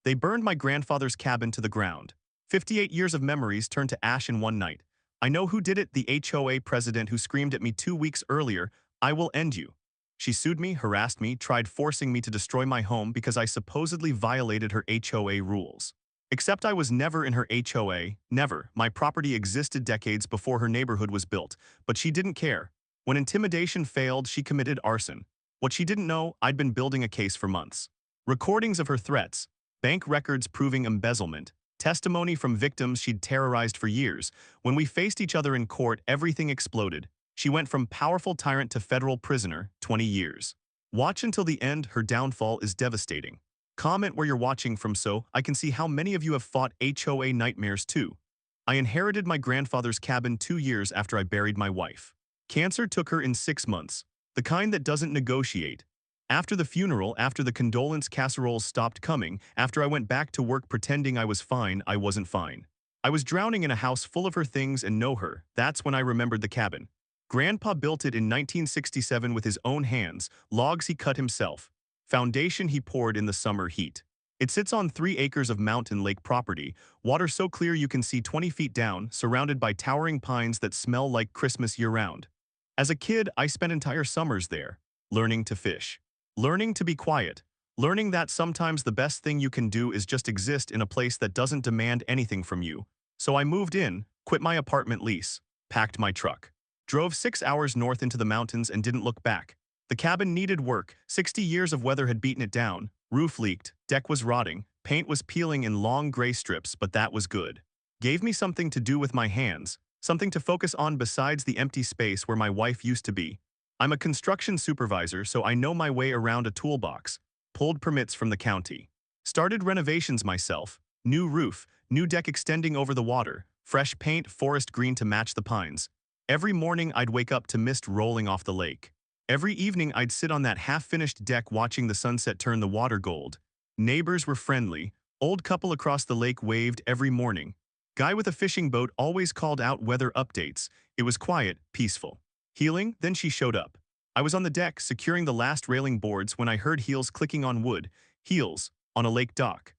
They burned my grandfather's cabin to the ground. 58 years of memories turned to ash in one night. I know who did it, the HOA president who screamed at me 2 weeks earlier, "I will end you." She sued me, harassed me, tried forcing me to destroy my home because I supposedly violated her HOA rules. Except I was never in her HOA, never. My property existed decades before her neighborhood was built, but she didn't care. When intimidation failed, she committed arson. What she didn't know, I'd been building a case for months. Recordings of her threats, bank records proving embezzlement, testimony from victims she'd terrorized for years. When we faced each other in court, everything exploded. She went from powerful tyrant to federal prisoner, 20 years. Watch until the end, her downfall is devastating. Comment where you're watching from so I can see how many of you have fought HOA nightmares too. I inherited my grandfather's cabin 2 years after I buried my wife. Cancer took her in 6 months, the kind that doesn't negotiate. After the funeral, after the condolence casseroles stopped coming, after I went back to work pretending I was fine, I wasn't fine. I was drowning in a house full of her things and know her. That's when I remembered the cabin. Grandpa built it in 1967 with his own hands, logs he cut himself, foundation he poured in the summer heat. It sits on 3 acres of mountain lake property, water so clear you can see 20 feet down, surrounded by towering pines that smell like Christmas year-round. As a kid, I spent entire summers there, learning to fish, learning to be quiet, learning that sometimes the best thing you can do is just exist in a place that doesn't demand anything from you. So I moved in, quit my apartment lease, packed my truck, drove 6 hours north into the mountains and didn't look back. The cabin needed work, 60 years of weather had beaten it down, roof leaked, deck was rotting, paint was peeling in long gray strips, but that was good. Gave me something to do with my hands, something to focus on besides the empty space where my wife used to be. I'm a construction supervisor, so I know my way around a toolbox. Pulled permits from the county. Started renovations myself. New roof, new deck extending over the water, fresh paint, forest green to match the pines. Every morning I'd wake up to mist rolling off the lake. Every evening I'd sit on that half-finished deck watching the sunset turn the water gold. Neighbors were friendly. Old couple across the lake waved every morning. Guy with a fishing boat always called out weather updates. It was quiet, peaceful. Healing, then she showed up. I was on the deck, securing the last railing boards when I heard heels clicking on wood. Heels, on a lake dock.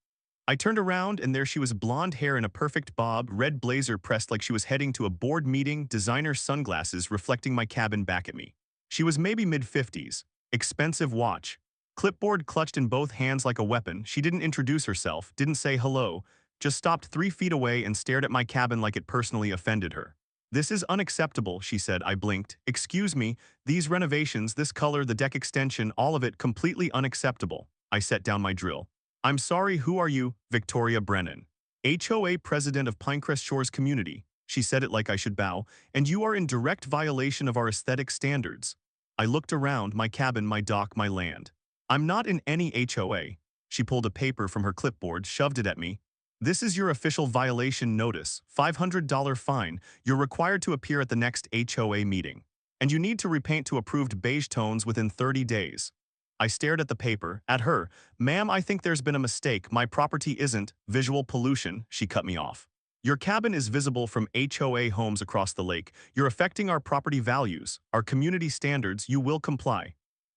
I turned around and there she was, blonde hair in a perfect bob, red blazer pressed like she was heading to a board meeting, designer sunglasses reflecting my cabin back at me. She was maybe mid-50s. Expensive watch. Clipboard clutched in both hands like a weapon. She didn't introduce herself, didn't say hello, just stopped 3 feet away and stared at my cabin like it personally offended her. "This is unacceptable," she said. I blinked. "Excuse me, these renovations, this color, the deck extension, all of it completely unacceptable." I set down my drill. "I'm sorry, who are you?" "Victoria Brennan, HOA president of Pinecrest Shores community." She said it like I should bow. "And you are in direct violation of our aesthetic standards." I looked around, my cabin, my dock, my land. "I'm not in any HOA." She pulled a paper from her clipboard, shoved it at me. "This is your official violation notice, $500 fine. You're required to appear at the next HOA meeting. And you need to repaint to approved beige tones within 30 days. I stared at the paper, at her. "Ma'am, I think there's been a mistake. My property isn't visual pollution." She cut me off. "Your cabin is visible from HOA homes across the lake. You're affecting our property values, our community standards. You will comply."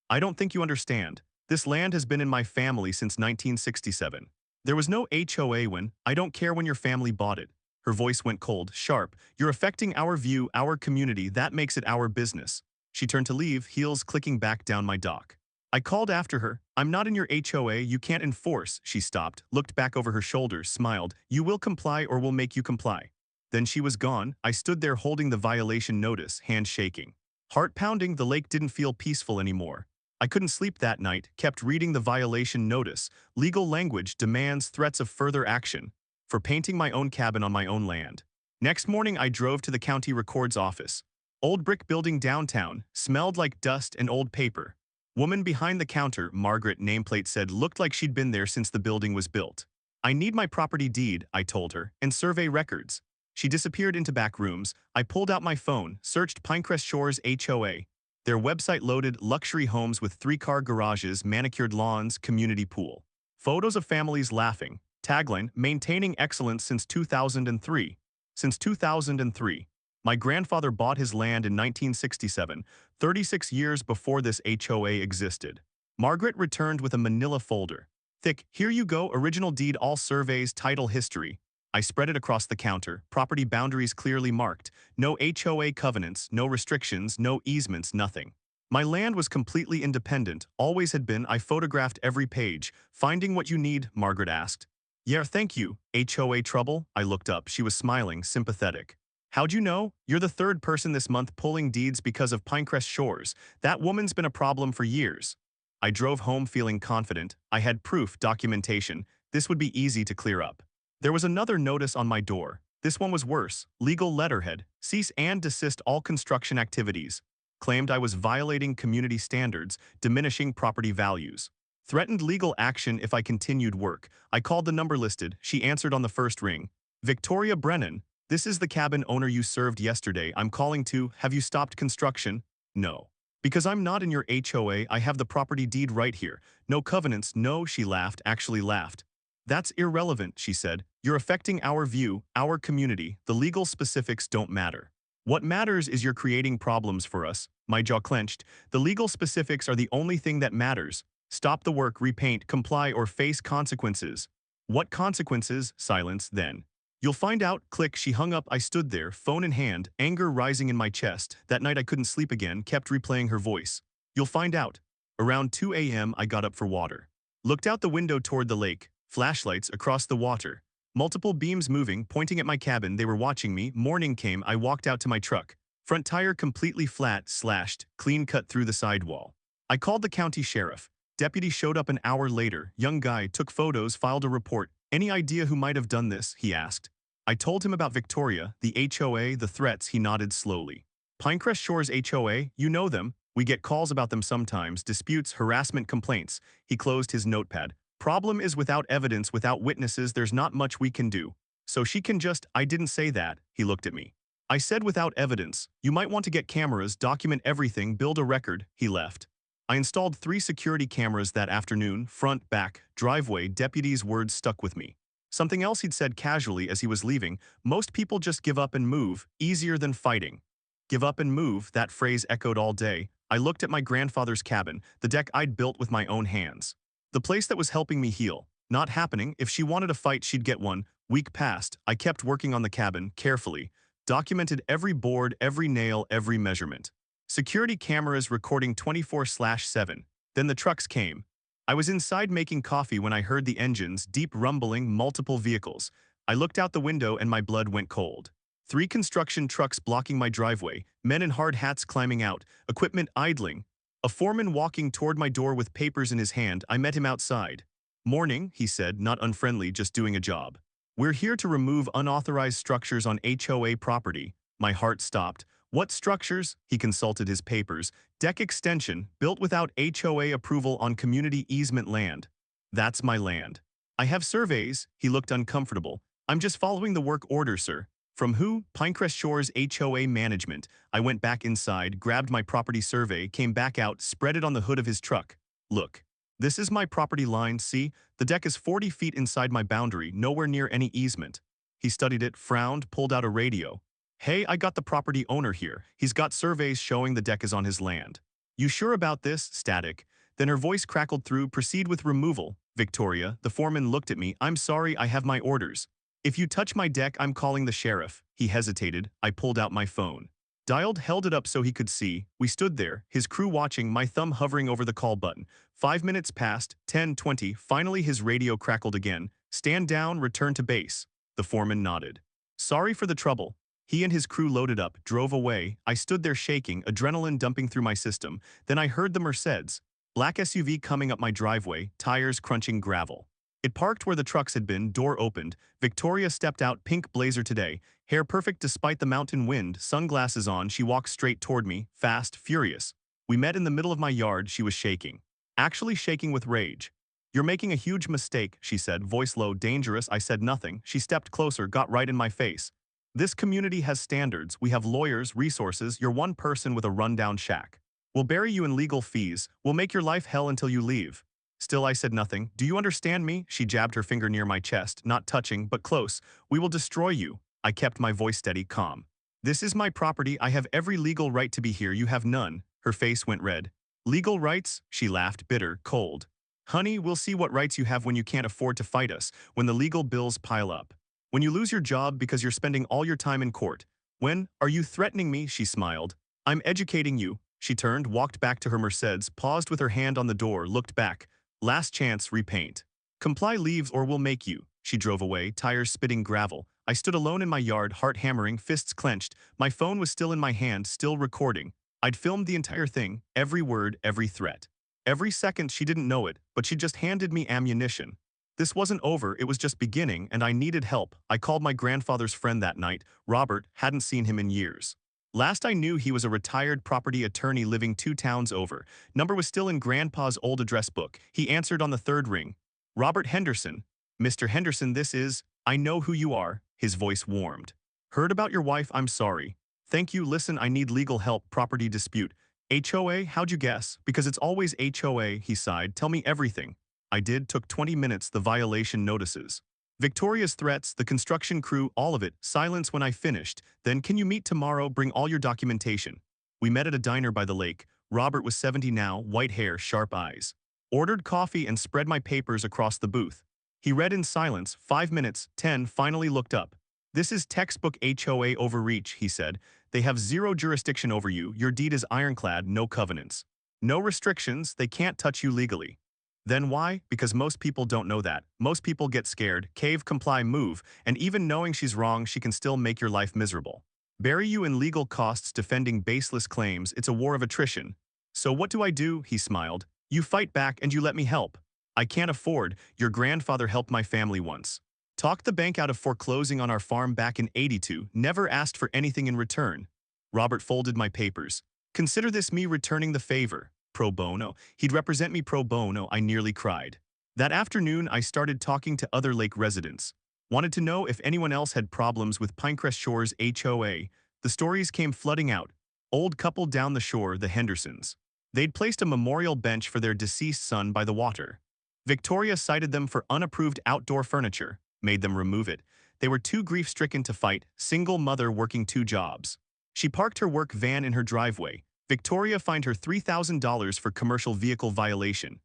"I don't think you understand. This land has been in my family since 1967. There was no HOA when, I don't care when your family bought it." Her voice went cold, sharp. "You're affecting our view, our community. That makes it our business." She turned to leave, heels clicking back down my dock. I called after her. "I'm not in your HOA. You can't enforce." She stopped, looked back over her shoulder, smiled. "You will comply or we'll make you comply." Then she was gone. I stood there holding the violation notice, hand shaking. Heart pounding. The lake didn't feel peaceful anymore. I couldn't sleep that night, kept reading the violation notice. Legal language, demands, threats of further action. For painting my own cabin on my own land. Next morning I drove to the county records office. Old brick building downtown, smelled like dust and old paper. Woman behind the counter, Margaret, nameplate said, looked like she'd been there since the building was built. "I need my property deed," I told her, "and survey records." She disappeared into back rooms. I pulled out my phone, searched Pinecrest Shores HOA. Their website loaded: luxury homes with 3-car garages, manicured lawns, community pool. Photos of families laughing. Tagline: maintaining excellence since 2003. Since 2003. My grandfather bought his land in 1967, 36 years before this HOA existed. Margaret returned with a manila folder. Thick, here you go, original deed, all surveys, title history. I spread it across the counter, property boundaries clearly marked, no HOA covenants, no restrictions, no easements, nothing. My land was completely independent, always had been. I photographed every page. Finding what you need, Margaret asked. Yeah, thank you. HOA trouble? I looked up. She was smiling, sympathetic. How'd you know? You're the third person this month pulling deeds because of Pinecrest Shores. That woman's been a problem for years. I drove home feeling confident. I had proof, documentation. This would be easy to clear up. There was another notice on my door. This one was worse. Legal letterhead. Cease and desist all construction activities. Claimed I was violating community standards, diminishing property values. Threatened legal action if I continued work. I called the number listed. She answered on the first ring. Victoria Brennan, this is the cabin owner you served yesterday. I'm calling to, have you stopped construction? No. Because I'm not in your HOA, I have the property deed right here. No covenants, no, she laughed, actually laughed. That's irrelevant, she said. You're affecting our view, our community. The legal specifics don't matter. What matters is you're creating problems for us. My jaw clenched. The legal specifics are the only thing that matters. Stop the work, repaint, comply, or face consequences. What consequences? Silence, then. You'll find out. Click. She hung up. I stood there, phone in hand, anger rising in my chest. That night I couldn't sleep again, kept replaying her voice. You'll find out. Around 2 a.m. I got up for water. Looked out the window toward the lake. Flashlights across the water. Multiple beams moving, pointing at my cabin. They were watching me. Morning came. I walked out to my truck. Front tire completely flat, slashed, clean cut through the sidewall. I called the county sheriff. Deputy showed up an hour later. Young guy, took photos, filed a report. Any idea who might have done this? He asked. I told him about Victoria, the HOA, the threats. He nodded slowly. Pinecrest Shores HOA, you know them. We get calls about them sometimes, disputes, harassment complaints. He closed his notepad. Problem is, without evidence, without witnesses, there's not much we can do. So she can just, I didn't say that, he looked at me. I said without evidence. You might want to get cameras, document everything, build a record. He left. I installed 3 security cameras that afternoon, front, back, driveway. Deputy's words stuck with me. Something else he'd said casually as he was leaving, most people just give up and move, easier than fighting. Give up and move, that phrase echoed all day. I looked at my grandfather's cabin, the deck I'd built with my own hands. The place that was helping me heal. Not happening. If she wanted a fight, she'd get one. Week passed. I kept working on the cabin, carefully. Documented every board, every nail, every measurement. Security cameras recording 24/7. Then the trucks came. I was inside making coffee when I heard the engines, deep rumbling, multiple vehicles. I looked out the window and my blood went cold. 3 construction trucks blocking my driveway, men in hard hats climbing out, equipment idling. A foreman walking toward my door with papers in his hand. I met him outside. Morning, he said, not unfriendly, just doing a job. We're here to remove unauthorized structures on HOA property. My heart stopped. What structures? He consulted his papers. Deck extension, built without HOA approval on community easement land. That's my land. I have surveys. He looked uncomfortable. I'm just following the work order, sir. From who? Pinecrest Shores HOA management. I went back inside, grabbed my property survey, came back out, spread it on the hood of his truck. Look. This is my property line, see? The deck is 40 feet inside my boundary, nowhere near any easement. He studied it, frowned, pulled out a radio. Hey, I got the property owner here. He's got surveys showing the deck is on his land. You sure about this? Static. Then her voice crackled through. Proceed with removal. Victoria, the foreman looked at me. I'm sorry, I have my orders. If you touch my deck, I'm calling the sheriff. He hesitated. I pulled out my phone. Dialed, held it up so he could see. We stood there, his crew watching, my thumb hovering over the call button. 5 minutes passed, 10, 20. Finally his radio crackled again. Stand down, return to base. The foreman nodded. Sorry for the trouble. He and his crew loaded up, drove away. I stood there shaking, adrenaline dumping through my system. Then I heard the Mercedes. Black SUV coming up my driveway, tires crunching gravel. It parked where the trucks had been, door opened. Victoria stepped out, pink blazer today, hair perfect despite the mountain wind, sunglasses on. She walked straight toward me, fast, furious. We met in the middle of my yard. She was shaking. Actually shaking with rage. You're making a huge mistake, she said, voice low, dangerous. I said nothing. She stepped closer, got right in my face. This community has standards. We have lawyers, resources. You're one person with a rundown shack. We'll bury you in legal fees. We'll make your life hell until you leave. Still, I said nothing. Do you understand me? She jabbed her finger near my chest, not touching, but close. We will destroy you. I kept my voice steady, calm. This is my property. I have every legal right to be here. You have none. Her face went red. Legal rights? She laughed, bitter, cold. Honey, we'll see what rights you have when you can't afford to fight us, when the legal bills pile up. When you lose your job because you're spending all your time in court. When, are you threatening me? She smiled. I'm educating you. She turned, walked back to her Mercedes, paused with her hand on the door, looked back. Last chance, repaint. Comply, leaves, or we'll make you. She drove away, tires spitting gravel. I stood alone in my yard, heart hammering, fists clenched. My phone was still in my hand, still recording. I'd filmed the entire thing, every word, every threat. Every second she didn't know it, but she just handed me ammunition. This wasn't over, it was just beginning, and I needed help. I called my grandfather's friend that night, Robert, hadn't seen him in years. Last I knew, he was a retired property attorney living 2 towns over. Number was still in Grandpa's old address book. He answered on the 3rd ring. Robert Henderson. Mr. Henderson, this is, I know who you are. His voice warmed. Heard about your wife, I'm sorry. Thank you, listen, I need legal help, property dispute. HOA, how'd you guess? Because it's always HOA, he sighed. Tell me everything. I did, took 20 minutes, the violation notices. Victoria's threats, the construction crew, all of it, silence when I finished. Then can you meet tomorrow, bring all your documentation. We met at a diner by the lake. Robert was 70 now, white hair, sharp eyes. Ordered coffee and spread my papers across the booth. He read in silence, 5 minutes, 10, finally looked up. This is textbook HOA overreach, he said. They have zero jurisdiction over you, your deed is ironclad, no covenants. No restrictions, they can't touch you legally. Then why? Because most people don't know that. Most people get scared, cave, comply, move, and even knowing she's wrong, she can still make your life miserable. Bury you in legal costs defending baseless claims, it's a war of attrition. So what do? He smiled. You fight back and you let me help. I can't afford, your grandfather helped my family once. Talked the bank out of foreclosing on our farm back in '82, never asked for anything in return. Robert folded my papers. Consider this me returning the favor. Pro bono. He'd represent me pro bono, I nearly cried. That afternoon, I started talking to other lake residents. Wanted to know if anyone else had problems with Pinecrest Shores HOA. The stories came flooding out. Old couple down the shore, the Hendersons. They'd placed a memorial bench for their deceased son by the water. Victoria cited them for unapproved outdoor furniture, made them remove it. They were too grief-stricken to fight, single mother working 2 jobs. She parked her work van in her driveway. Victoria fined her $3,000 for commercial vehicle violation.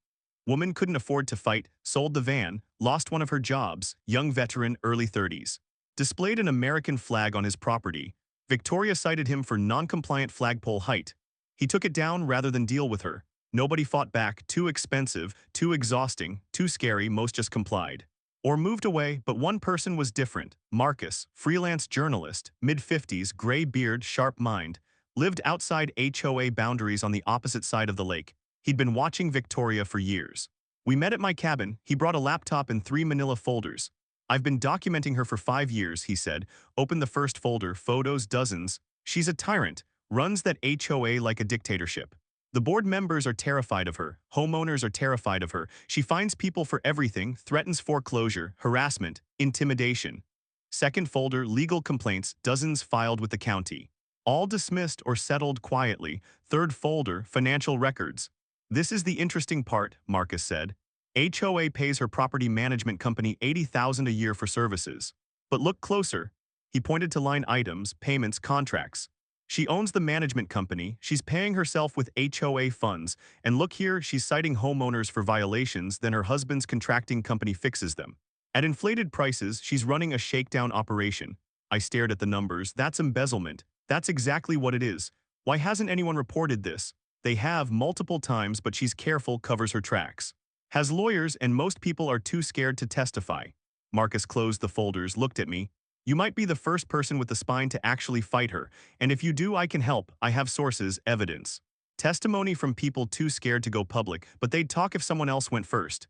Woman couldn't afford to fight, sold the van, lost one of her jobs, young veteran, early 30s. Displayed an American flag on his property. Victoria cited him for non-compliant flagpole height. He took it down rather than deal with her. Nobody fought back, too expensive, too exhausting, too scary, most just complied. Or moved away, but one person was different. Marcus, freelance journalist, mid-50s, gray beard, sharp mind, lived outside HOA boundaries on the opposite side of the lake. He'd been watching Victoria for years. We met at my cabin. He brought a laptop and 3 manila folders. I've been documenting her for 5 years, he said. Opened the first folder, photos, dozens. She's a tyrant, runs that HOA like a dictatorship. The board members are terrified of her. Homeowners are terrified of her. She finds people for everything, threatens foreclosure, harassment, intimidation. Second folder, legal complaints, dozens filed with the county. All dismissed or settled quietly. Third folder, financial records. This is the interesting part, Marcus said. HOA pays her property management company $80,000 a year for services. But look closer. He pointed to line items, payments, contracts. She owns the management company, she's paying herself with HOA funds, and look here, she's citing homeowners for violations, then her husband's contracting company fixes them. At inflated prices, she's running a shakedown operation. I stared at the numbers. That's embezzlement. That's exactly what it is. Why hasn't anyone reported this? They have multiple times, but she's careful, covers her tracks. Has lawyers, and most people are too scared to testify. Marcus closed the folders, looked at me. You might be the first person with the spine to actually fight her, and if you do, I can help. I have sources, evidence. Testimony from people too scared to go public, but they'd talk if someone else went first.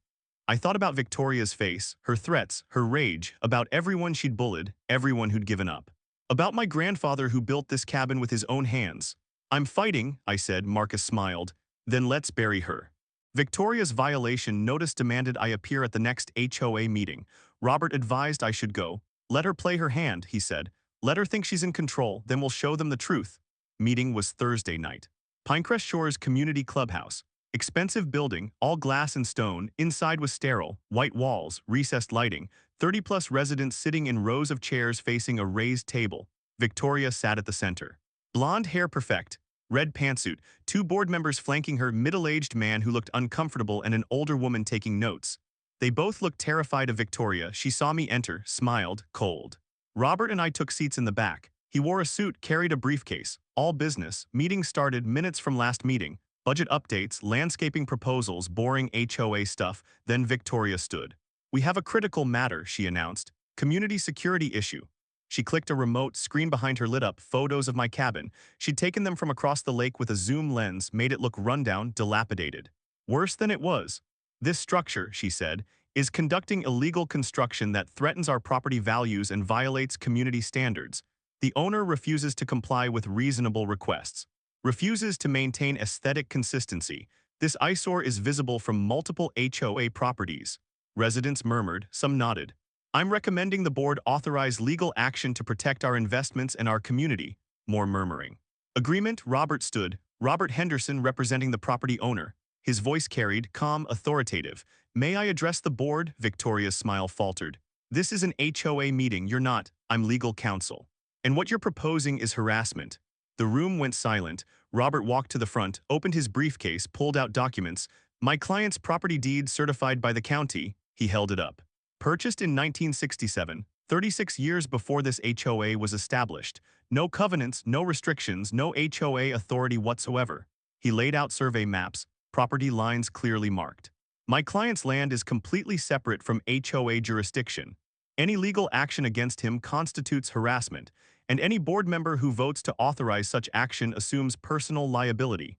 I thought about Victoria's face, her threats, her rage, about everyone she'd bullied, everyone who'd given up. About my grandfather who built this cabin with his own hands. I'm fighting, I said. Marcus smiled. Then let's bury her. Victoria's violation notice demanded I appear at the next HOA meeting. Robert advised I should go. Let her play her hand, he said. Let her think she's in control, then we'll show them the truth. Meeting was Thursday night. Pinecrest Shores Community Clubhouse. Expensive building, all glass and stone, inside was sterile, white walls, recessed lighting, 30-plus residents sitting in rows of chairs facing a raised table. Victoria sat at the center. Blonde hair perfect, Red pantsuit, two board members flanking her, middle-aged man who looked uncomfortable and an older woman taking notes. They both looked terrified of Victoria. She saw me enter, smiled, cold. Robert and I took seats in the back. He wore a suit, carried a briefcase. All business. Meeting started minutes from last meeting. Budget updates, landscaping proposals, boring HOA stuff. Then Victoria stood. "We have a critical matter," she announced. "Community security issue." She clicked a remote, screen behind her lit up, photos of my cabin. She'd taken them from across the lake with a zoom lens, made it look rundown, dilapidated. Worse than it was. "This structure," she said, "is conducting illegal construction that threatens our property values and violates community standards. The owner refuses to comply with reasonable requests. Refuses to maintain aesthetic consistency. This eyesore is visible from multiple HOA properties." Residents murmured, some nodded. "I'm recommending the board authorize legal action to protect our investments and our community." More murmuring. "Agreement." Robert stood. Robert Henderson representing the property owner. His voice carried, calm, authoritative. "May I address the board?" Victoria's smile faltered. "This is an HOA meeting, you're not. I'm legal counsel. And what you're proposing is harassment." The room went silent. Robert walked to the front, opened his briefcase, pulled out documents. "My client's property deed certified by the county." He held it up. "Purchased in 1967, 36 years before this HOA was established. No covenants, no restrictions, no HOA authority whatsoever." He laid out survey maps, property lines clearly marked. "My client's land is completely separate from HOA jurisdiction. Any legal action against him constitutes harassment, and any board member who votes to authorize such action assumes personal liability."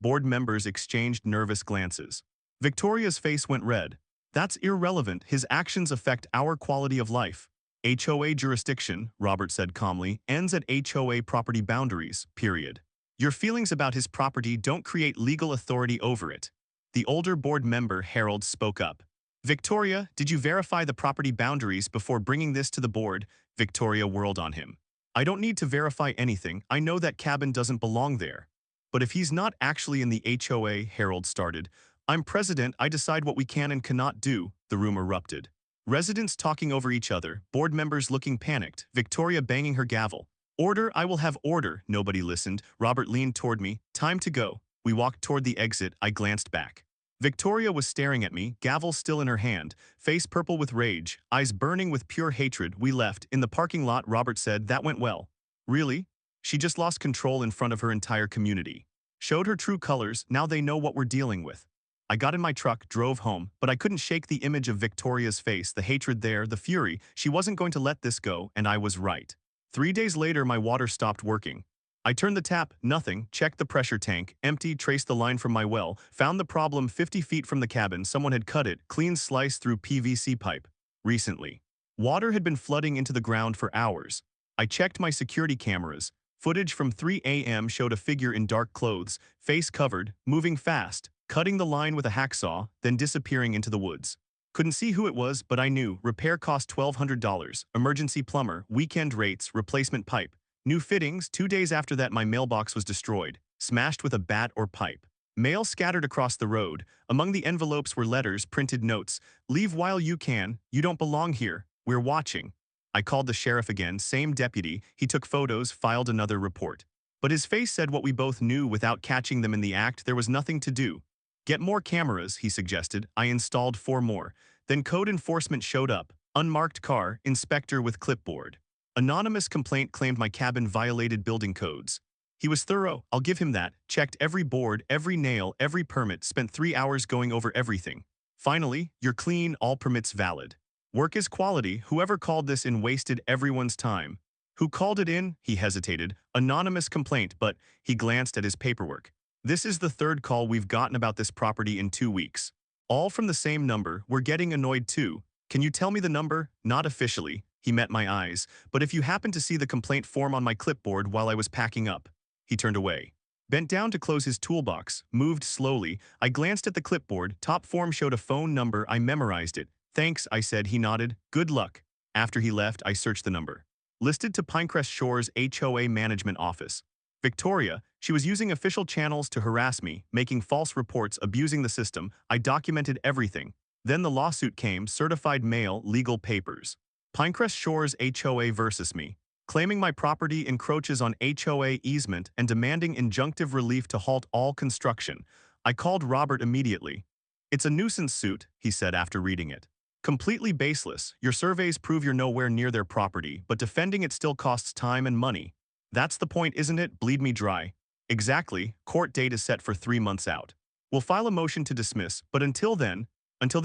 Board members exchanged nervous glances. Victoria's face went red. "That's irrelevant. His actions affect our quality of life." "HOA jurisdiction," Robert said calmly, "ends at HOA property boundaries, period. Your feelings about his property don't create legal authority over it." The older board member, Harold, spoke up. "Victoria, did you verify the property boundaries before bringing this to the board?" Victoria whirled on him. "I don't need to verify anything. I know that cabin doesn't belong there." "But if he's not actually in the HOA," Harold started. "I'm president, I decide what we can and cannot do," the room erupted. Residents talking over each other, board members looking panicked, Victoria banging her gavel. "Order, I will have order." Nobody listened. Robert leaned toward me. "Time to go." We walked toward the exit. I glanced back. Victoria was staring at me, gavel still in her hand, face purple with rage, eyes burning with pure hatred. We left. In the parking lot, Robert said, "That went well." "Really?" "She just lost control in front of her entire community. Showed her true colors. Now they know what we're dealing with." I got in my truck, drove home, but I couldn't shake the image of Victoria's face, the hatred there, the fury. She wasn't going to let this go, and I was right. 3 days later, my water stopped working. I turned the tap, nothing, checked the pressure tank, empty, traced the line from my well, found the problem 50 feet from the cabin. Someone had cut it, clean slice through PVC pipe. Recently. Water had been flooding into the ground for hours. I checked my security cameras. Footage from 3 a.m. showed a figure in dark clothes, face covered, moving fast, cutting the line with a hacksaw, then disappearing into the woods. Couldn't see who it was, but I knew. Repair cost $1,200, emergency plumber, weekend rates, replacement pipe. New fittings. 2 days after that, my mailbox was destroyed, smashed with a bat or pipe. Mail scattered across the road. Among the envelopes were letters, printed notes. "Leave while you can. You don't belong here. We're watching." I called the sheriff again, same deputy. He took photos, filed another report. But his face said what we both knew without catching them in the act. There was nothing to do. "Get more cameras," he suggested. I installed 4 more. Then code enforcement showed up. Unmarked car, inspector with clipboard. Anonymous complaint claimed my cabin violated building codes. He was thorough, I'll give him that. Checked every board, every nail, every permit, spent 3 hours going over everything. Finally, "You're clean, all permits valid. Work is quality." Whoever called this in wasted everyone's time. "Who called it in?" He hesitated. "Anonymous complaint," but he glanced at his paperwork. "This is the 3rd call we've gotten about this property in 2 weeks. All from the same number. We're getting annoyed too. Can you tell me the number?" "Not officially." He met my eyes. "But if you happen to see the complaint form on my clipboard while I was packing up." He turned away. Bent down to close his toolbox, moved slowly. I glanced at the clipboard. Top form showed a phone number. I memorized it. "Thanks," I said. He nodded. "Good luck." After he left, I searched the number. Listed to Pinecrest Shores HOA Management Office. Victoria, she was using official channels to harass me, making false reports, abusing the system. I documented everything. Then the lawsuit came, certified mail, legal papers. Pinecrest Shores HOA versus me. claiming my property encroaches on HOA easement and demanding injunctive relief to halt all construction. I called Robert immediately. It's a nuisance suit, he said after reading it. Completely baseless. Your surveys prove you're nowhere near their property, but defending it still costs time and money. That's the point, isn't it? Bleed me dry. Exactly. Court date is set for 3 months out. We'll file a motion to dismiss, but until then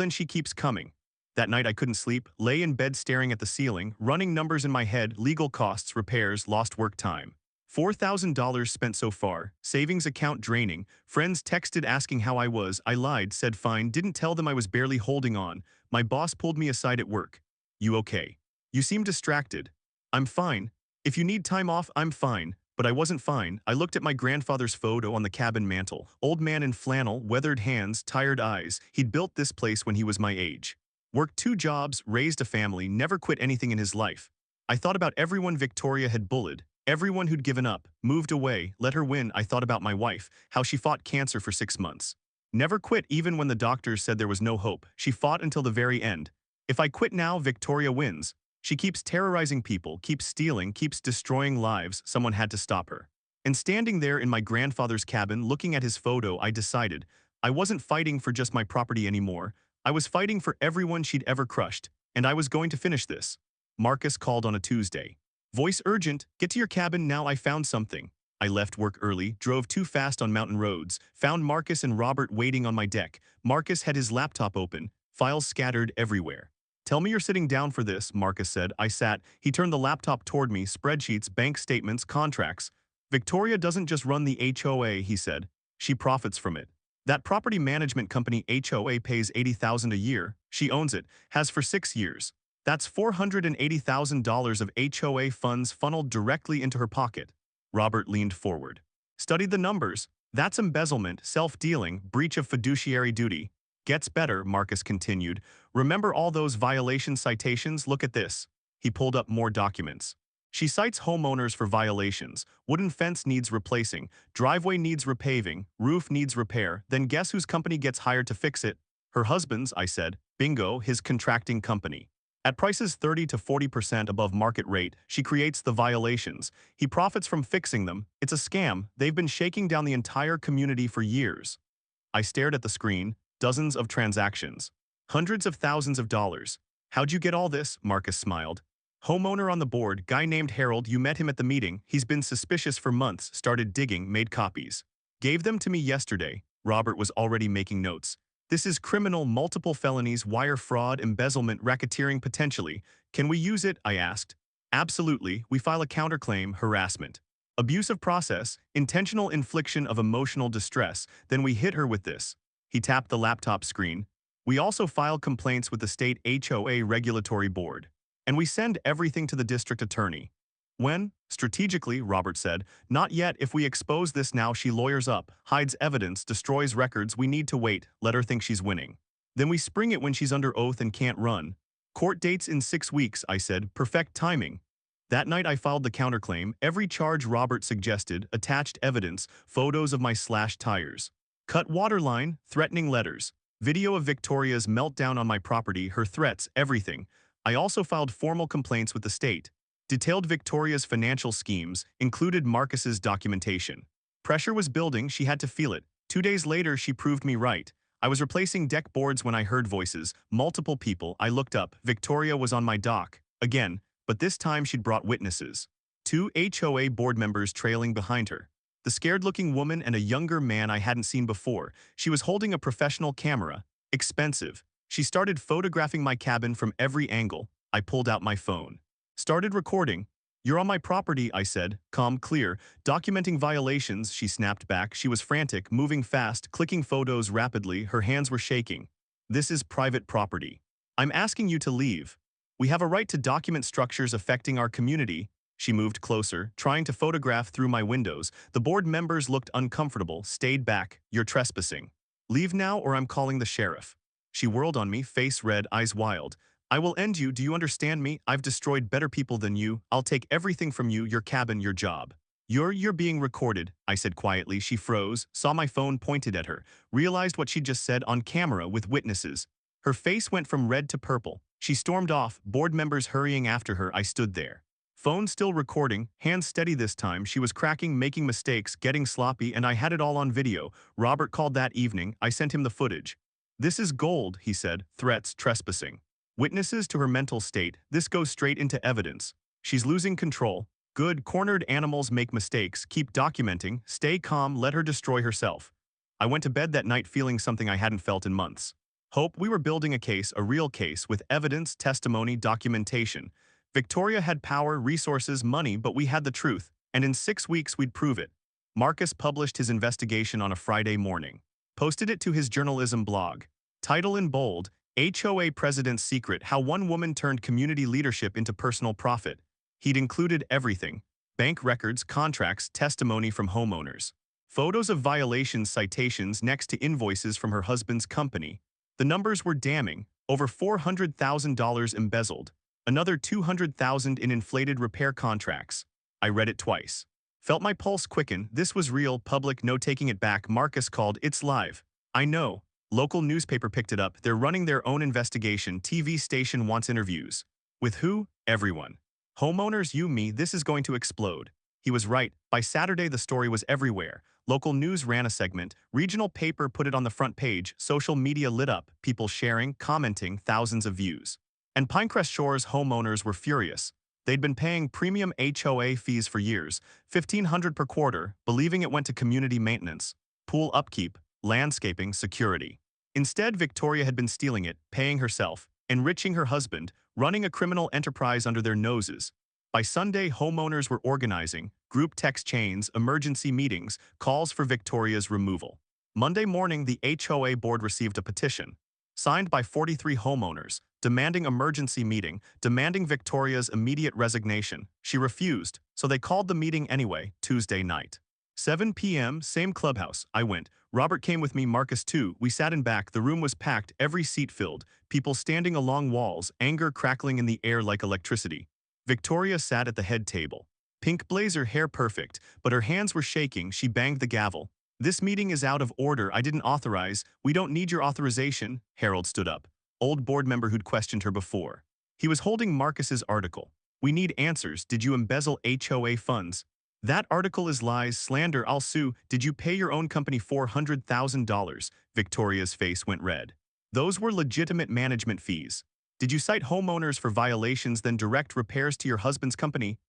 she keeps coming. That night I couldn't sleep, lay in bed staring at the ceiling, running numbers in my head, legal costs, repairs, lost work time. $4,000 spent so far, savings account draining, friends texted asking how I was, I lied, said fine, didn't tell them I was barely holding on, my boss pulled me aside at work. You okay? You seem distracted. I'm fine. If you need time off, I'm fine. But I wasn't fine. I looked at my grandfather's photo on the cabin mantel. Old man in flannel, weathered hands, tired eyes. He'd built this place when he was my age. Worked 2 jobs, raised a family, never quit anything in his life. I thought about everyone Victoria had bullied, everyone who'd given up, moved away, let her win. I thought about my wife, how she fought cancer for 6 months. Never quit even when the doctors said there was no hope. She fought until the very end. If I quit now, Victoria wins. She keeps terrorizing people, keeps stealing, keeps destroying lives. Someone had to stop her. And standing there in my grandfather's cabin, looking at his photo, I decided I wasn't fighting for just my property anymore. I was fighting for everyone she'd ever crushed, and I was going to finish this. Marcus called on a Tuesday. Voice urgent, get to your cabin now, I found something. I left work early, drove too fast on mountain roads, found Marcus and Robert waiting on my deck. Marcus had his laptop open, files scattered everywhere. Tell me you're sitting down for this, Marcus said. I sat. He turned the laptop toward me, spreadsheets, bank statements, contracts. Victoria doesn't just run the HOA, he said. She profits from it. That property management company HOA pays $80,000 a year. She owns it, has for 6 years. That's $480,000 of HOA funds funneled directly into her pocket. Robert leaned forward. Studied the numbers. That's embezzlement, self-dealing, breach of fiduciary duty. Gets better, Marcus continued. Remember all those violation citations? Look at this. He pulled up more documents. She cites homeowners for violations. Wooden fence needs replacing. Driveway needs repaving. Roof needs repair. Then guess whose company gets hired to fix it? Her husband's, I said. Bingo, his contracting company. At prices 30 to 40% above market rate, she creates the violations. He profits from fixing them. It's a scam. They've been shaking down the entire community for years. I stared at the screen. Dozens of transactions. Hundreds of thousands of dollars. How'd you get all this? Marcus smiled. Homeowner on the board, guy named Harold, you met him at the meeting. He's been suspicious for months, started digging, made copies. Gave them to me yesterday. Robert was already making notes. This is criminal, multiple felonies, wire fraud, embezzlement, racketeering potentially. Can we use it? I asked. Absolutely. We file a counterclaim, harassment. Abuse of process, intentional infliction of emotional distress. Then we hit her with this. He tapped the laptop screen. We also file complaints with the state HOA regulatory board. And we send everything to the district attorney. When? Strategically, Robert said. Not yet. If we expose this now, she lawyers up, hides evidence, destroys records. We need to wait, let her think she's winning. Then we spring it when she's under oath and can't run. Court dates in 6 weeks, I said. Perfect timing. That night I filed the counterclaim, every charge Robert suggested, attached evidence, photos of my slashed tires. Cut water line, threatening letters. Video of Victoria's meltdown on my property, her threats, everything. I also filed formal complaints with the state. Detailed Victoria's financial schemes, included Marcus's documentation. Pressure was building, she had to feel it. 2 days later, she proved me right. I was replacing deck boards when I heard voices, multiple people. I looked up. Victoria was on my dock. Again, but this time she'd brought witnesses. 2 HOA board members trailing behind her. The scared-looking woman and a younger man I hadn't seen before. She was holding a professional camera. Expensive. She started photographing my cabin from every angle. I pulled out my phone. Started recording. You're on my property, I said, calm, clear. Documenting violations, she snapped back. She was frantic, moving fast, clicking photos rapidly. Her hands were shaking. This is private property. I'm asking you to leave. We have a right to document structures affecting our community. She moved closer, trying to photograph through my windows. The board members looked uncomfortable, stayed back. You're trespassing. Leave now or I'm calling the sheriff. She whirled on me, face red, eyes wild. I will end you, do you understand me? I've destroyed better people than you. I'll take everything from you, your cabin, your job. You're being recorded, I said quietly. She froze, saw my phone pointed at her, realized what she'd just said on camera with witnesses. Her face went from red to purple. She stormed off, board members hurrying after her. I stood there. Phone still recording, hands steady this time. She was cracking, making mistakes, getting sloppy, and I had it all on video. Robert called that evening. I sent him the footage. This is gold, he said. Threats, trespassing. Witnesses to her mental state. This goes straight into evidence. She's losing control. Good, cornered animals make mistakes. Keep documenting. Stay calm. Let her destroy herself. I went to bed that night feeling something I hadn't felt in months. Hope. We were building a case, a real case, with evidence, testimony, documentation. Victoria had power, resources, money, but we had the truth, and in 6 weeks we'd prove it. Marcus published his investigation on a Friday morning. Posted it to his journalism blog. Title in bold, HOA President's Secret: How One Woman Turned Community Leadership into Personal Profit. He'd included everything: bank records, contracts, testimony from homeowners. Photos of violations, citations next to invoices from her husband's company. The numbers were damning: over $400,000 embezzled. Another $200,000 in inflated repair contracts. I read it twice. Felt my pulse quicken. This was real, public, no taking it back. Marcus called. It's live. I know. Local newspaper picked it up. They're running their own investigation. TV station wants interviews. With who? Everyone. Homeowners, you, me. This is going to explode. He was right. By Saturday, the story was everywhere. Local news ran a segment. Regional paper put it on the front page. Social media lit up. People sharing, commenting, thousands of views. And Pinecrest Shore's homeowners were furious. They'd been paying premium HOA fees for years, $1,500 per quarter, believing it went to community maintenance, pool upkeep, landscaping, security. Instead, Victoria had been stealing it, paying herself, enriching her husband, running a criminal enterprise under their noses. By Sunday, homeowners were organizing, group text chains, emergency meetings, calls for Victoria's removal. Monday morning, the HOA board received a petition, signed by 43 homeowners, demanding emergency meeting, demanding Victoria's immediate resignation. She refused, so they called the meeting anyway, Tuesday night. 7 p.m., same clubhouse. I went. Robert came with me, Marcus too. We sat in back. The room was packed, every seat filled, people standing along walls, anger crackling in the air like electricity. Victoria sat at the head table. Pink blazer, hair perfect, but her hands were shaking. She banged the gavel. This meeting is out of order. I didn't authorize. We don't need your authorization. Harold stood up. Old board member who'd questioned her before. He was holding Marcus's article. We need answers. Did you embezzle HOA funds? That article is lies, slander, I'll sue. Did you pay your own company $400,000? Victoria's face went red. Those were legitimate management fees. Did you cite homeowners for violations then direct repairs to your husband's company?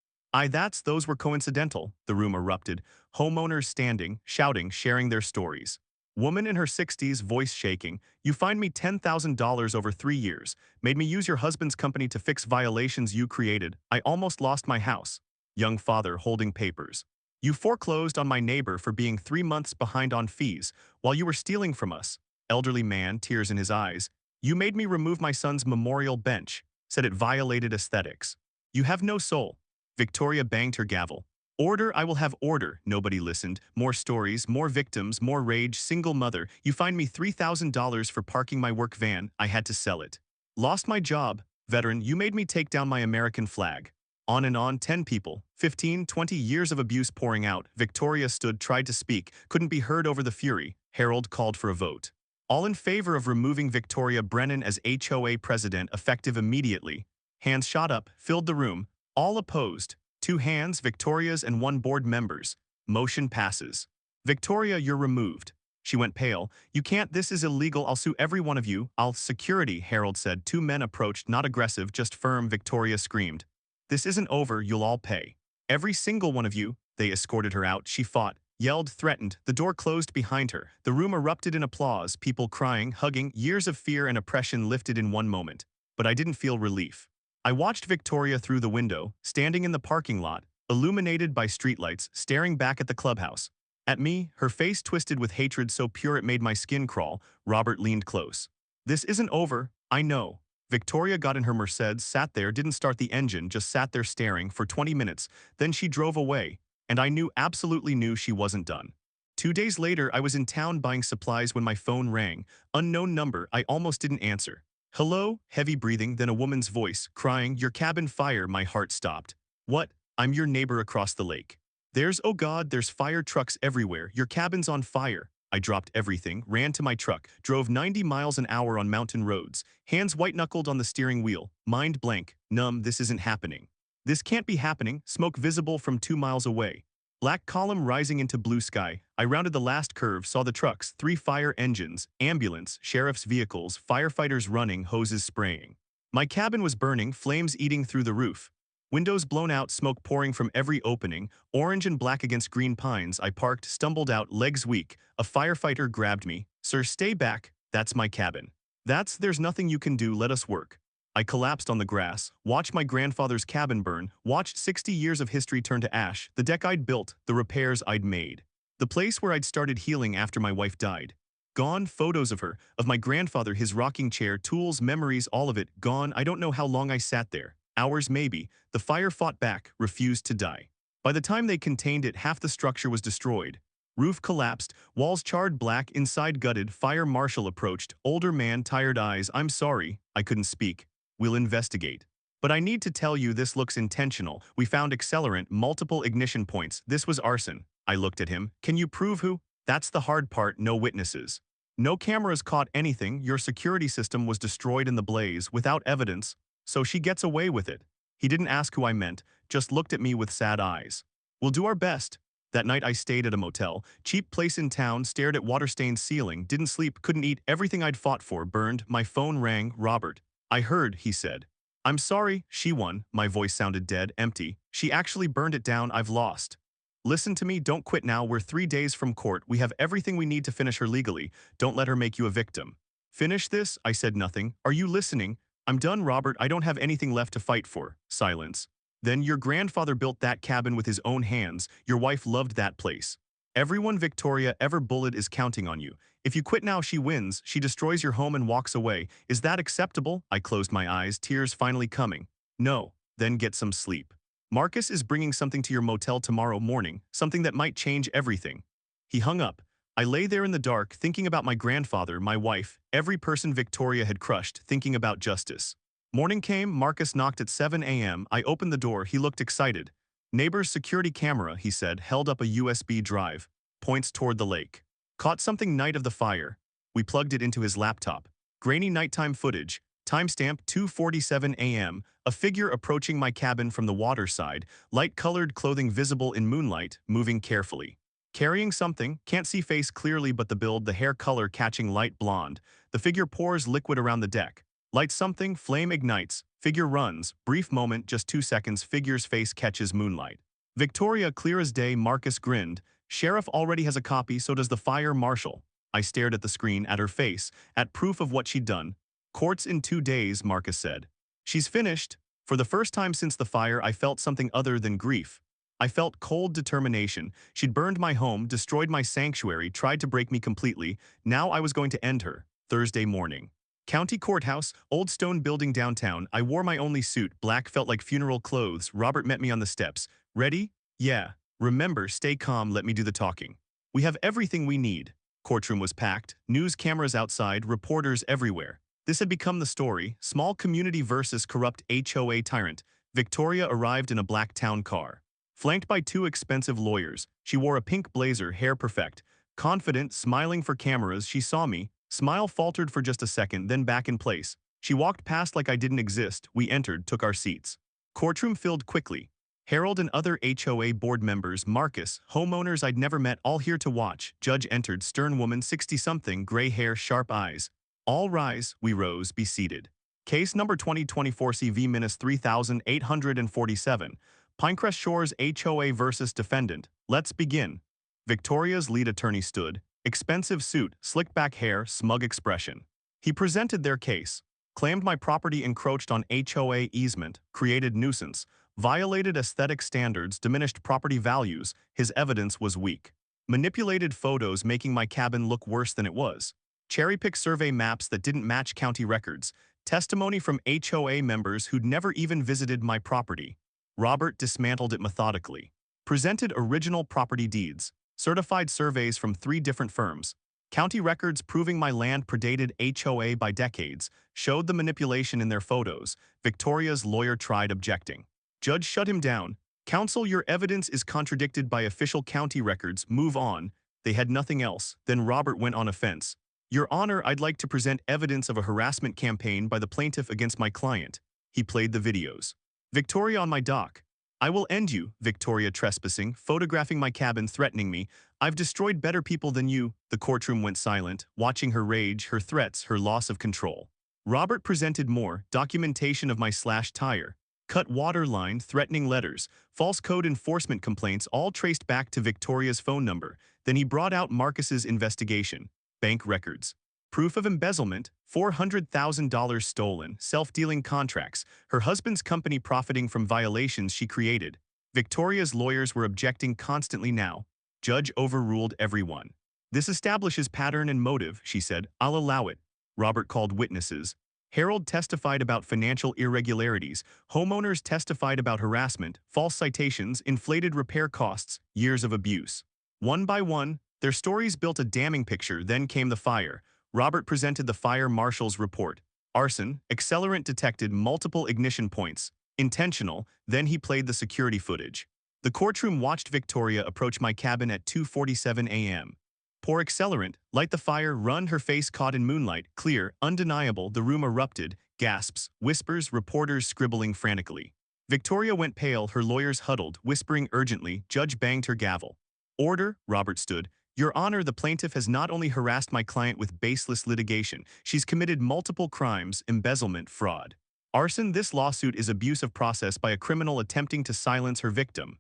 Those were coincidental, the room erupted. Homeowners standing, shouting, sharing their stories. Woman in her 60s, voice shaking. You fined me $10,000 over 3 years, made me use your husband's company to fix violations you created. I almost lost my house. Young father holding papers. You foreclosed on my neighbor for being 3 months behind on fees while you were stealing from us. Elderly man, tears in his eyes. You made me remove my son's memorial bench, said it violated aesthetics. You have no soul. Victoria banged her gavel. Order, I will have order. Nobody listened. More stories, more victims, more rage. Single mother. You fined me $3,000 for parking my work van. I had to sell it. Lost my job. Veteran, you made me take down my American flag. On and on, 10 people, 15, 20 years of abuse pouring out. Victoria stood, tried to speak, couldn't be heard over the fury. Harold called for a vote. All in favor of removing Victoria Brennan as HOA president, effective immediately. Hands shot up, filled the room. All opposed. 2 hands, Victoria's and 1 board member's. Motion passes. Victoria, you're removed. She went pale. You can't, this is illegal, I'll sue every one of you. Security, Harold said. 2 men approached, not aggressive, just firm. Victoria screamed. This isn't over, you'll all pay. Every single one of you. They escorted her out. She fought, yelled, threatened. The door closed behind her. The room erupted in applause, people crying, hugging. Years of fear and oppression lifted in one moment. But I didn't feel relief. I watched Victoria through the window, standing in the parking lot, illuminated by streetlights, staring back at the clubhouse. At me, her face twisted with hatred so pure it made my skin crawl. Robert leaned close. This isn't over, I know. Victoria got in her Mercedes, sat there, didn't start the engine, just sat there staring for 20 minutes. Then she drove away, and I absolutely knew she wasn't done. 2 days later, I was in town buying supplies when my phone rang. Unknown number, I almost didn't answer. Hello? Heavy breathing, then a woman's voice, crying, your cabin fire. My heart stopped. What? I'm your neighbor across the lake. Oh God, there's fire trucks everywhere. Your cabin's on fire. I dropped everything, ran to my truck, drove 90 miles an hour on mountain roads, hands white-knuckled on the steering wheel, mind blank, numb, this isn't happening. This can't be happening, smoke visible from 2 miles away. Black column rising into blue sky. I rounded the last curve, saw the trucks, 3 fire engines, ambulance, sheriff's vehicles, firefighters running, hoses spraying. My cabin was burning, flames eating through the roof. Windows blown out, smoke pouring from every opening, orange and black against green pines. I parked, stumbled out, legs weak. A firefighter grabbed me. "Sir, stay back. That's my cabin." There's nothing you can do, let us work." I collapsed on the grass, watched my grandfather's cabin burn, watched 60 years of history turn to ash, the deck I'd built, the repairs I'd made. The place where I'd started healing after my wife died. Gone, photos of her, of my grandfather, his rocking chair, tools, memories, all of it, gone. I don't know how long I sat there. Hours maybe. The fire fought back, refused to die. By the time they contained it, half the structure was destroyed. Roof collapsed, walls charred black, inside gutted. Fire marshal approached, older man, tired eyes. "I'm sorry." I couldn't speak. "We'll investigate. But I need to tell you, this looks intentional. We found accelerant, multiple ignition points. This was arson." I looked at him. "Can you prove who?" "That's the hard part, no witnesses. No cameras caught anything. Your security system was destroyed in the blaze, without evidence. So she gets away with it." He didn't ask who I meant, just looked at me with sad eyes. "We'll do our best." That night I stayed at a motel, cheap place in town, stared at water-stained ceiling, didn't sleep, couldn't eat, everything I'd fought for burned. My phone rang. "Robert." "I heard," he said. "I'm sorry." "She won." My voice sounded dead, empty. "She actually burned it down. I've lost." "Listen to me, don't quit now. We're 3 days from court. We have everything we need to finish her legally. Don't let her make you a victim." "Finish this?" I said nothing. "Are you listening?" "I'm done, Robert. I don't have anything left to fight for." Silence. "Then your grandfather built that cabin with his own hands. Your wife loved that place. Everyone Victoria ever bullied is counting on you. If you quit now, she wins. She destroys your home and walks away. Is that acceptable?" I closed my eyes, tears finally coming. "No." "Then get some sleep. Marcus is bringing something to your motel tomorrow morning, something that might change everything." He hung up. I lay there in the dark, thinking about my grandfather, my wife, every person Victoria had crushed, thinking about justice. Morning came. Marcus knocked at 7 a.m. I opened the door. He looked excited. "Neighbor's security camera," he said, held up a USB drive. "Points toward the lake. Caught something night of the fire." We plugged it into his laptop. Grainy nighttime footage. Timestamp 2:47 a.m. A figure approaching my cabin from the water side, light-colored clothing visible in moonlight, moving carefully. Carrying something, can't see face clearly but the build, the hair color catching light blonde. The figure pours liquid around the deck. Lights something, flame ignites. Figure runs. Brief moment, just 2 seconds, figure's face catches moonlight. "Victoria, clear as day." Marcus grinned. "Sheriff already has a copy, so does the fire marshal." I stared at the screen, at her face, at proof of what she'd done. "Court's in 2 days, Marcus said. "She's finished." For the first time since the fire, I felt something other than grief. I felt cold determination. She'd burned my home, destroyed my sanctuary, tried to break me completely. Now I was going to end her. Thursday morning. County courthouse, old stone building downtown. I wore my only suit, black, felt like funeral clothes. Robert met me on the steps. "Ready?" "Yeah." "Remember, stay calm, let me do the talking." "We have everything we need." Courtroom was packed, news cameras outside, reporters everywhere. This had become the story, small community versus corrupt HOA tyrant. Victoria arrived in a black town car. Flanked by 2 expensive lawyers, she wore a pink blazer, hair perfect. Confident, smiling for cameras, she saw me. Smile faltered for just a second, then back in place. She walked past like I didn't exist. We entered, took our seats. Courtroom filled quickly. Harold and other HOA board members, Marcus, homeowners I'd never met, all here to watch. Judge entered, stern woman, 60-something, gray hair, sharp eyes. "All rise." We rose. "Be seated." Case number 2024 CV-3847. Pinecrest Shores HOA versus defendant. Let's begin. Victoria's lead attorney stood. Expensive suit, slick back hair, smug expression. He presented their case. Claimed my property encroached on HOA easement, created nuisance, violated aesthetic standards, diminished property values. His evidence was weak. Manipulated photos making my cabin look worse than it was. Cherry-picked survey maps that didn't match county records. Testimony from HOA members who'd never even visited my property. Robert dismantled it methodically. Presented original property deeds. Certified surveys from 3 different firms. County records proving my land predated HOA by decades. Showed the manipulation in their photos. Victoria's lawyer tried objecting. Judge shut him down. "Counsel, your evidence is contradicted by official county records. Move on." They had nothing else. Then Robert went on offense. "Your Honor, I'd like to present evidence of a harassment campaign by the plaintiff against my client." He played the videos. Victoria on my dock. I will end you, Victoria trespassing, photographing my cabin, threatening me. I've destroyed better people than you. The courtroom went silent, watching her rage, her threats, her loss of control. Robert presented more, documentation of my slashed tire, cut water line, threatening letters, false code enforcement complaints, all traced back to Victoria's phone number. Then he brought out Marcus's investigation, bank records. Proof of embezzlement, $400,000 stolen, self-dealing contracts, her husband's company profiting from violations she created. Victoria's lawyers were objecting constantly now. Judge overruled everyone. This establishes pattern and motive, she said. I'll allow it. Robert called witnesses. Harold testified about financial irregularities. Homeowners testified about harassment, false citations, inflated repair costs, years of abuse. One by one, their stories built a damning picture. Then came the fire. Robert presented the fire marshal's report. Arson, accelerant detected, multiple ignition points. Intentional, then he played the security footage. The courtroom watched Victoria approach my cabin at 2:47 a.m. Pour accelerant, light the fire, run, her face caught in moonlight, clear, undeniable. The room erupted, gasps, whispers, reporters scribbling frantically. Victoria went pale, her lawyers huddled, whispering urgently. Judge banged her gavel. Order, Robert stood. Your Honor, the plaintiff has not only harassed my client with baseless litigation, she's committed multiple crimes, embezzlement, fraud. Arson. This lawsuit is abuse of process by a criminal attempting to silence her victim.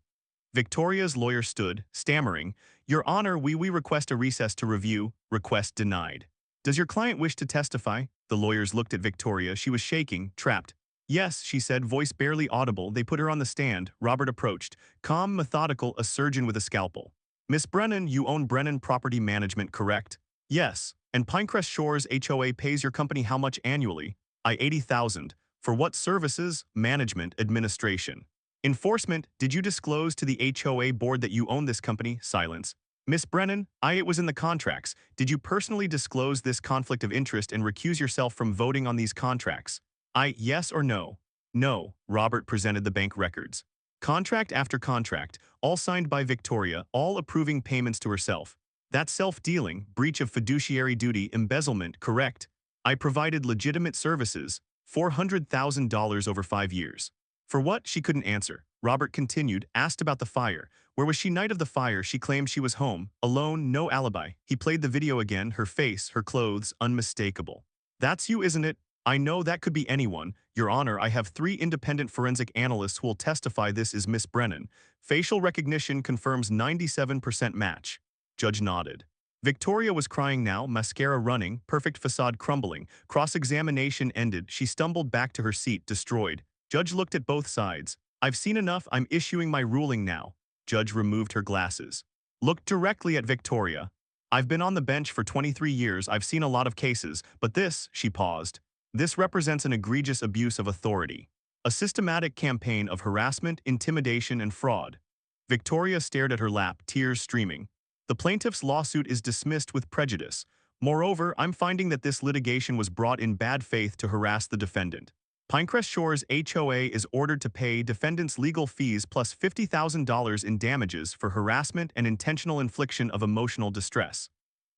Victoria's lawyer stood, stammering, Your Honor, we request a recess to review, request denied. Does your client wish to testify? The lawyers looked at Victoria, she was shaking, trapped. Yes, she said, voice barely audible. They put her on the stand. Robert approached, calm, methodical, a surgeon with a scalpel. Miss Brennan, you own Brennan Property Management, correct? Yes. And Pinecrest Shores HOA pays your company how much annually? $80,000. For what services? Management, administration. Enforcement, did you disclose to the HOA board that you own this company? Silence. Miss Brennan, it was in the contracts. Did you personally disclose this conflict of interest and recuse yourself from voting on these contracts? Yes or no? No. Robert presented the bank records. Contract after contract, all signed by Victoria, all approving payments to herself. That's self-dealing, breach of fiduciary duty, embezzlement, correct? I provided legitimate services, $400,000 over 5 years. For what? She couldn't answer. Robert continued, asked about the fire. Where was she night of the fire? She claimed she was home, alone, no alibi. He played the video again, her face, her clothes, unmistakable. That's you, isn't it? I know that could be anyone. Your Honor, I have 3 independent forensic analysts who will testify this is Miss Brennan. Facial recognition confirms 97% match. Judge nodded. Victoria was crying now, mascara running, perfect facade crumbling. Cross-examination ended. She stumbled back to her seat, destroyed. Judge looked at both sides. I've seen enough. I'm issuing my ruling now. Judge removed her glasses. Looked directly at Victoria. I've been on the bench for 23 years. I've seen a lot of cases, but this, she paused. This represents an egregious abuse of authority. A systematic campaign of harassment, intimidation, and fraud. Victoria stared at her lap, tears streaming. The plaintiff's lawsuit is dismissed with prejudice. Moreover, I'm finding that this litigation was brought in bad faith to harass the defendant. Pinecrest Shores HOA is ordered to pay defendant's legal fees plus $50,000 in damages for harassment and intentional infliction of emotional distress.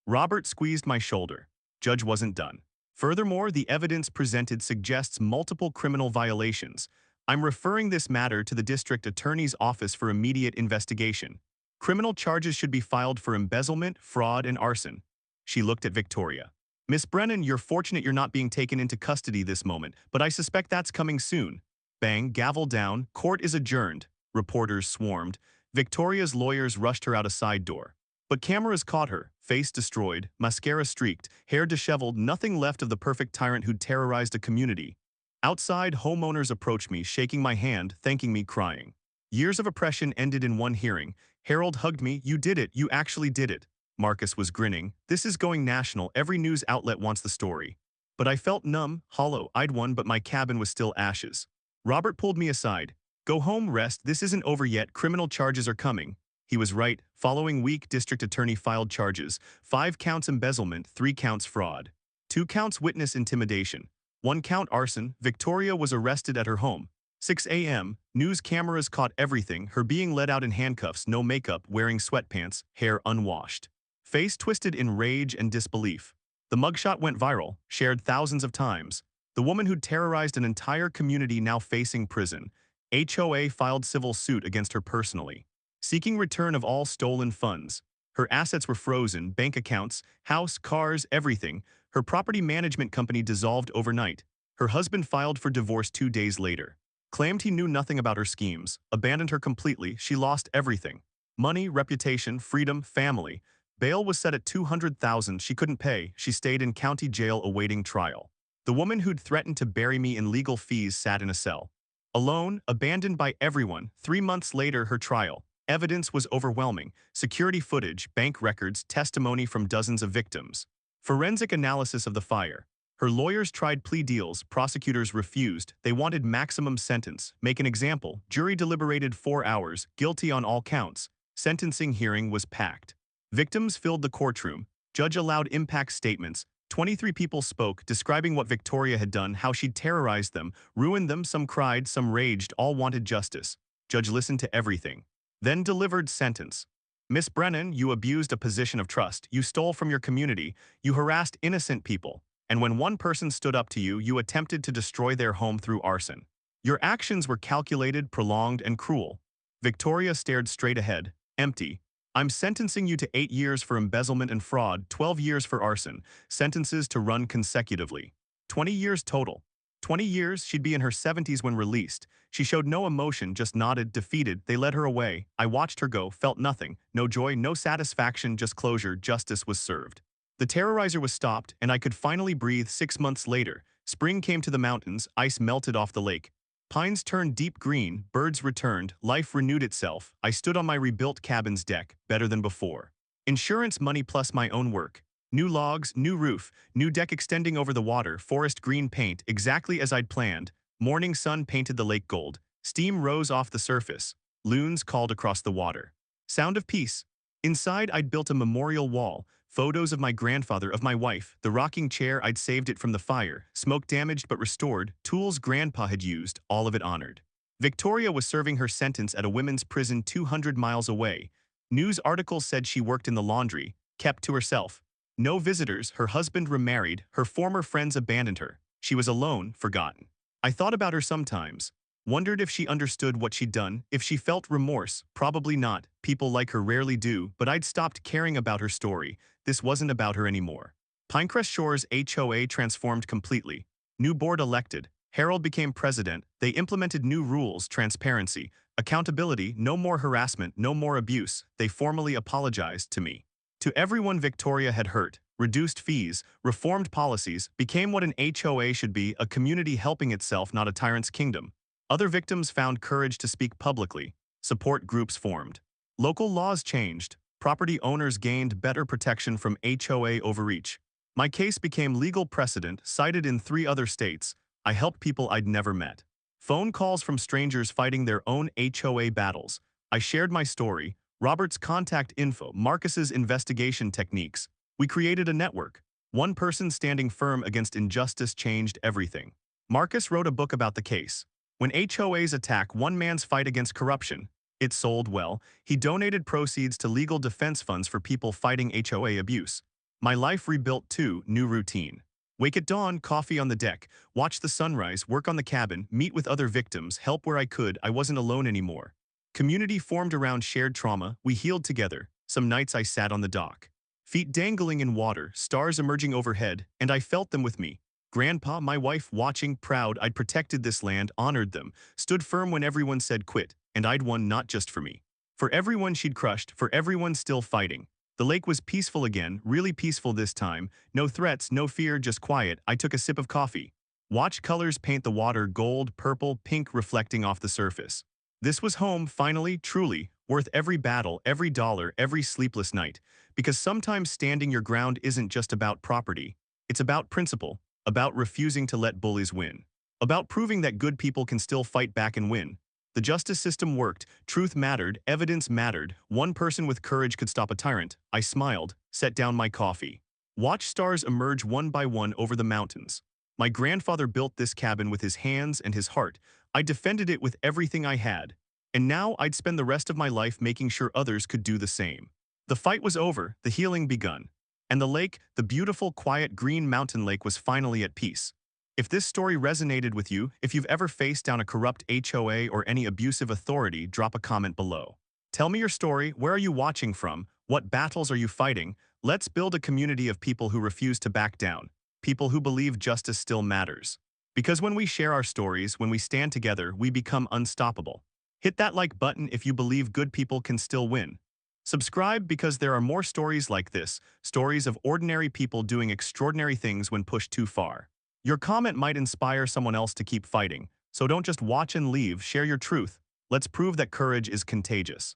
Robert squeezed my shoulder. Judge wasn't done. Furthermore, the evidence presented suggests multiple criminal violations. I'm referring this matter to the district attorney's office for immediate investigation. Criminal charges should be filed for embezzlement, fraud, and arson. She looked at Victoria. Miss Brennan, you're fortunate you're not being taken into custody this moment, but I suspect that's coming soon. Bang, gavel down, court is adjourned. Reporters swarmed. Victoria's lawyers rushed her out a side door. But cameras caught her, face destroyed, mascara streaked, hair disheveled, nothing left of the perfect tyrant who'd terrorized a community. Outside, homeowners approached me, shaking my hand, thanking me, crying. Years of oppression ended in one hearing. Harold hugged me. You did it. You actually did it. Marcus was grinning. This is going national. Every news outlet wants the story. But I felt numb, hollow. I'd won, but my cabin was still ashes. Robert pulled me aside. Go home, rest. This isn't over yet. Criminal charges are coming. He was right. Following week, district attorney filed charges. 5 counts embezzlement, 3 counts fraud. 2 counts witness intimidation. 1 count arson. Victoria was arrested at her home. 6 a.m., news cameras caught everything, her being led out in handcuffs, no makeup, wearing sweatpants, hair unwashed. Face twisted in rage and disbelief. The mugshot went viral, shared thousands of times. The woman who'd terrorized an entire community now facing prison. HOA filed civil suit against her personally, seeking return of all stolen funds. Her assets were frozen, bank accounts, house, cars, everything. Her property management company dissolved overnight. Her husband filed for divorce 2 days later. Claimed he knew nothing about her schemes, abandoned her completely, she lost everything. Money, reputation, freedom, family. Bail was set at $200,000, she couldn't pay, she stayed in county jail awaiting trial. The woman who'd threatened to bury me in legal fees sat in a cell. Alone, abandoned by everyone, 3 months later her trial. Evidence was overwhelming: security footage, bank records, testimony from dozens of victims. Forensic analysis of the fire. Her lawyers tried plea deals, prosecutors refused, they wanted maximum sentence. Make an example, jury deliberated 4 hours, guilty on all counts. Sentencing hearing was packed. Victims filled the courtroom. Judge allowed impact statements. 23 people spoke, describing what Victoria had done, how she'd terrorized them, ruined them, some cried, some raged, all wanted justice. Judge listened to everything. Then delivered sentence. Miss Brennan, you abused a position of trust, you stole from your community, you harassed innocent people, and when one person stood up to you, you attempted to destroy their home through arson. Your actions were calculated, prolonged, and cruel. Victoria stared straight ahead, empty. I'm sentencing you to 8 years for embezzlement and fraud, 12 years for arson, sentences to run consecutively. 20 years total. 20 years, she'd be in her 70s when released. She showed no emotion, just nodded, defeated. They led her away. I watched her go, felt nothing. No joy, no satisfaction, just closure. Justice was served. The terrorizer was stopped, and I could finally breathe. 6 months later, spring came to the mountains, ice melted off the lake. Pines turned deep green, birds returned, life renewed itself. I stood on my rebuilt cabin's deck, better than before. Insurance money plus my own work. New logs, new roof, new deck extending over the water, forest green paint, exactly as I'd planned. Morning sun painted the lake gold. Steam rose off the surface. Loons called across the water. Sound of peace. Inside, I'd built a memorial wall. Photos of my grandfather, of my wife, the rocking chair, I'd saved it from the fire, smoke damaged but restored, tools grandpa had used, all of it honored. Victoria was serving her sentence at a women's prison 200 miles away. News articles said she worked in the laundry, kept to herself. No visitors, her husband remarried, her former friends abandoned her. She was alone, forgotten. I thought about her sometimes. Wondered if she understood what she'd done, if she felt remorse. Probably not. People like her rarely do, but I'd stopped caring about her story. This wasn't about her anymore. Pinecrest Shores HOA transformed completely. New board elected. Harold became president. They implemented new rules, transparency, accountability, no more harassment, no more abuse. They formally apologized to me. To everyone Victoria had hurt, reduced fees, reformed policies, became what an HOA should be, a community helping itself, not a tyrant's kingdom. Other victims found courage to speak publicly. Support groups formed. Local laws changed. Property owners gained better protection from HOA overreach. My case became legal precedent, cited in 3 other states. I helped people I'd never met. Phone calls from strangers fighting their own HOA battles. I shared my story, Robert's contact info, Marcus's investigation techniques. We created a network. One person standing firm against injustice changed everything. Marcus wrote a book about the case. When HOAs attack one man's fight against corruption, it sold well. He donated proceeds to legal defense funds for people fighting HOA abuse. My life rebuilt too, new routine. Wake at dawn, coffee on the deck, watch the sunrise, work on the cabin, meet with other victims, help where I could. I wasn't alone anymore. Community formed around shared trauma. We healed together. Some nights I sat on the dock. Feet dangling in water, stars emerging overhead, and I felt them with me. Grandpa, my wife, watching, proud. I'd protected this land, honored them, stood firm when everyone said quit, and I'd won not just for me. For everyone she'd crushed, for everyone still fighting. The lake was peaceful again, really peaceful this time. No threats, no fear, just quiet. I took a sip of coffee. Watched colors paint the water, gold, purple, pink reflecting off the surface. This was home, finally, truly, worth every battle, every dollar, every sleepless night. Because sometimes standing your ground isn't just about property. It's about principle. About refusing to let bullies win. About proving that good people can still fight back and win. The justice system worked, truth mattered, evidence mattered. One person with courage could stop a tyrant. I smiled, set down my coffee. Watched stars emerge one by one over the mountains. My grandfather built this cabin with his hands and his heart. I defended it with everything I had. And now I'd spend the rest of my life making sure others could do the same. The fight was over, the healing begun. And the lake, the beautiful, quiet, green mountain lake was finally at peace. If this story resonated with you, if you've ever faced down a corrupt HOA or any abusive authority, drop a comment below. Tell me your story, where are you watching from, what battles are you fighting? Let's build a community of people who refuse to back down, people who believe justice still matters. Because when we share our stories, when we stand together, we become unstoppable. Hit that like button if you believe good people can still win. Subscribe because there are more stories like this, stories of ordinary people doing extraordinary things when pushed too far. Your comment might inspire someone else to keep fighting, so don't just watch and leave, share your truth. Let's prove that courage is contagious.